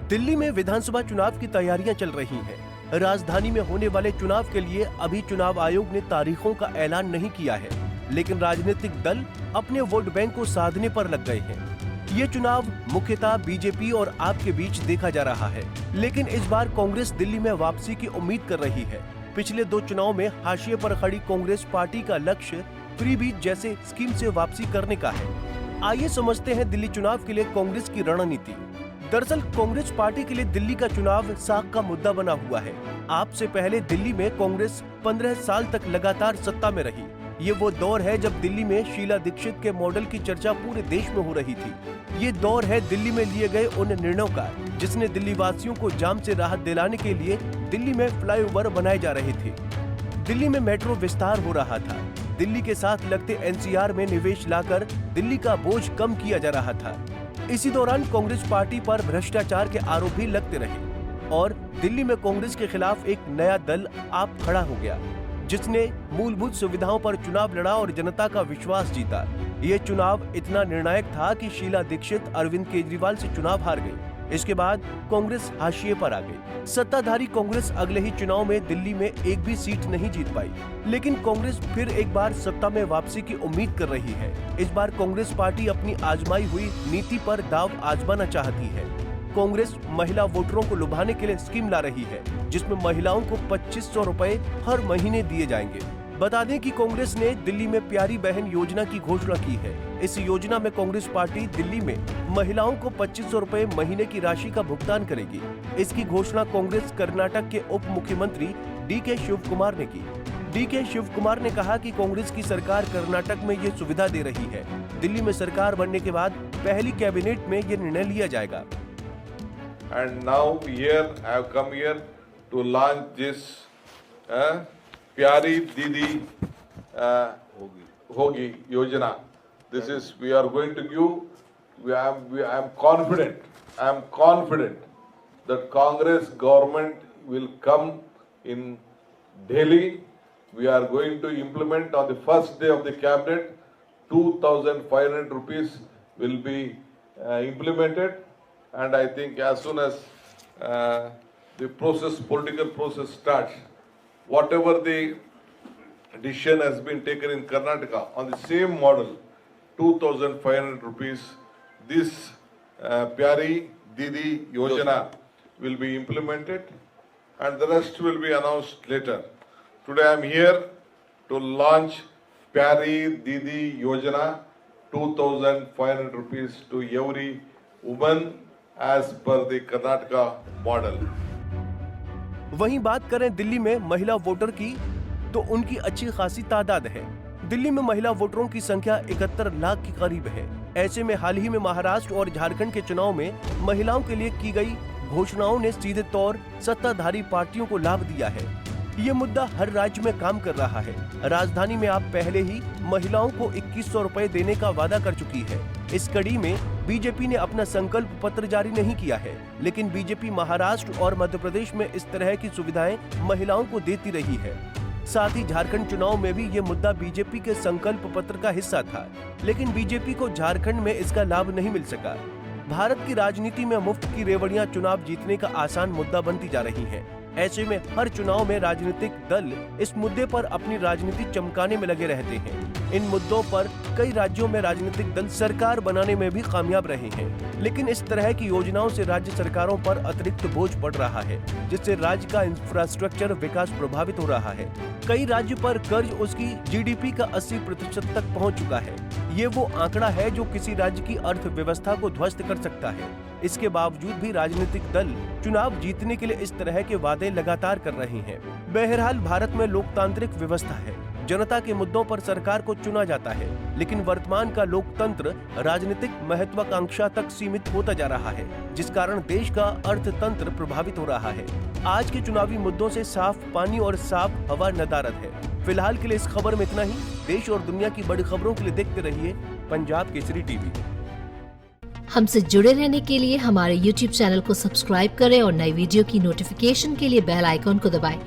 दिल्ली में विधानसभा चुनाव की तैयारियां चल रही हैं। राजधानी में होने वाले चुनाव के लिए अभी चुनाव आयोग ने तारीखों का ऐलान नहीं किया है, लेकिन राजनीतिक दल अपने वोट बैंक को साधने पर लग गए हैं। ये चुनाव मुख्यतः बीजेपी और आप के बीच देखा जा रहा है, लेकिन इस बार कांग्रेस दिल्ली में वापसी की उम्मीद कर रही है। पिछले 2 चुनाव में हाशिए पर खड़ी कांग्रेस पार्टी का लक्ष्य फ्रीबीज जैसे स्कीम से वापसी करने का है। आइए समझते हैं दिल्ली चुनाव के लिए कांग्रेस की रणनीति। दरअसल कांग्रेस पार्टी के लिए दिल्ली का चुनाव साख का मुद्दा बना हुआ है। आप से पहले दिल्ली में कांग्रेस 15 साल तक लगातार सत्ता में रही। ये वो दौर है जब दिल्ली में शीला दीक्षित के मॉडल की चर्चा पूरे देश में हो रही थी। ये दौर है दिल्ली में लिए गए उन निर्णयों का, जिसने दिल्ली वासियों को जाम से राहत दिलाने के लिए दिल्ली में फ्लाईओवर बनाए जा रहे थे। दिल्ली में मेट्रो विस्तार हो रहा था। दिल्ली के साथ लगते एनसीआर में निवेश लाकर दिल्ली का बोझ कम किया जा रहा था। इसी दौरान कांग्रेस पार्टी पर भ्रष्टाचार के आरोप भी लगते रहे और दिल्ली में कांग्रेस के खिलाफ एक नया दल आप खड़ा हो गया, जिसने मूलभूत सुविधाओं पर चुनाव लड़ा और जनता का विश्वास जीता। ये चुनाव इतना निर्णायक था कि शीला दीक्षित अरविंद केजरीवाल से चुनाव हार गई। इसके बाद कांग्रेस हाशिए पर आ गई। सत्ताधारी कांग्रेस अगले ही चुनाव में दिल्ली में एक भी सीट नहीं जीत पाई, लेकिन कांग्रेस फिर एक बार सत्ता में वापसी की उम्मीद कर रही है। इस बार कांग्रेस पार्टी अपनी आजमाई हुई नीति पर दांव आजमाना चाहती है। कांग्रेस महिला वोटरों को लुभाने के लिए स्कीम ला रही है, जिसमें महिलाओं को 2500 रुपए हर महीने दिए जाएंगे। बता दें कि कांग्रेस ने दिल्ली में प्यारी बहन योजना की घोषणा की है। इस योजना में कांग्रेस पार्टी दिल्ली में महिलाओं को 2500 रुपए महीने की राशि का भुगतान करेगी। इसकी घोषणा कांग्रेस कर्नाटक के उप मुख्यमंत्री डीके शिवकुमार ने की। डीके शिवकुमार ने कहा कि कांग्रेस की सरकार कर्नाटक में ये सुविधा दे रही है। दिल्ली में सरकार बनने के बाद पहली कैबिनेट में ये निर्णय लिया जाएगा। And now here I have come here to launch this Pyari Didi Hogi Yojana. This is we are going to give. I am confident that Congress government will come in Delhi. We are going to implement on the first day of the cabinet. 2,500 rupees will be implemented. And I think as soon as the political process starts, whatever the decision has been taken in Karnataka on the same model, 2,500 rupees, this Pyari Didi Yojana will be implemented, and the rest will be announced later. Today I am here to launch Pyari Didi Yojana, 2,500 rupees to every woman as per the Karnataka model. वहीं बात करें दिल्ली में महिला voter की, तो उनकी अच्छी खासी तादाद है। दिल्ली में महिला वोटरों की संख्या 71 लाख के करीब है। ऐसे में हाल ही में महाराष्ट्र और झारखंड के चुनाव में महिलाओं के लिए की गई घोषणाओं ने सीधे तौर सत्ताधारी पार्टियों को लाभ दिया है। ये मुद्दा हर राज्य में काम कर रहा है। राजधानी में आप पहले ही महिलाओं को 2100 रुपए देने का वादा कर चुकी है। इस कड़ी में बीजेपी ने अपना संकल्प पत्र जारी नहीं किया है, लेकिन बीजेपी महाराष्ट्र और मध्य प्रदेश में इस तरह की सुविधाएं महिलाओं को देती रही है। साथ ही झारखंड चुनाव में भी ये मुद्दा बीजेपी के संकल्प पत्र का हिस्सा था, लेकिन बीजेपी को झारखंड में इसका लाभ नहीं मिल सका। भारत की राजनीति में मुफ्त की रेवड़ियां चुनाव जीतने का आसान मुद्दा बनती जा रही हैं। ऐसे में हर चुनाव में राजनीतिक दल इस मुद्दे पर अपनी राजनीति चमकाने में लगे रहते हैं। इन मुद्दों पर कई राज्यों में राजनीतिक दल सरकार बनाने में भी कामयाब रहे हैं, लेकिन इस तरह की योजनाओं से राज्य सरकारों पर अतिरिक्त बोझ पड़ रहा है, जिससे राज्य का इंफ्रास्ट्रक्चर विकास प्रभावित हो रहा है। कई राज्य पर कर्ज उसकी जीडीपी का 80% तक पहुँच चुका है। ये वो आंकड़ा है जो किसी राज्य की अर्थव्यवस्था को ध्वस्त कर सकता है। इसके बावजूद भी राजनीतिक दल चुनाव जीतने के लिए इस तरह के वादे लगातार कर रहे हैं। बहरहाल भारत में लोकतांत्रिक व्यवस्था है। जनता के मुद्दों पर सरकार को चुना जाता है, लेकिन वर्तमान का लोकतंत्र राजनीतिक महत्वाकांक्षा तक सीमित होता जा रहा है, जिस कारण देश का अर्थतंत्र प्रभावित हो रहा है। आज के चुनावी मुद्दों से साफ पानी और साफ हवा नदारद है। फिलहाल के लिए इस खबर में इतना ही। देश और दुनिया की बड़ी खबरों के लिए देखते रहिए पंजाब केसरी टीवी। हमसे जुड़े रहने के लिए हमारे YouTube चैनल को सब्सक्राइब करें और नई वीडियो की नोटिफिकेशन के लिए बेल आइकॉन को दबाएं।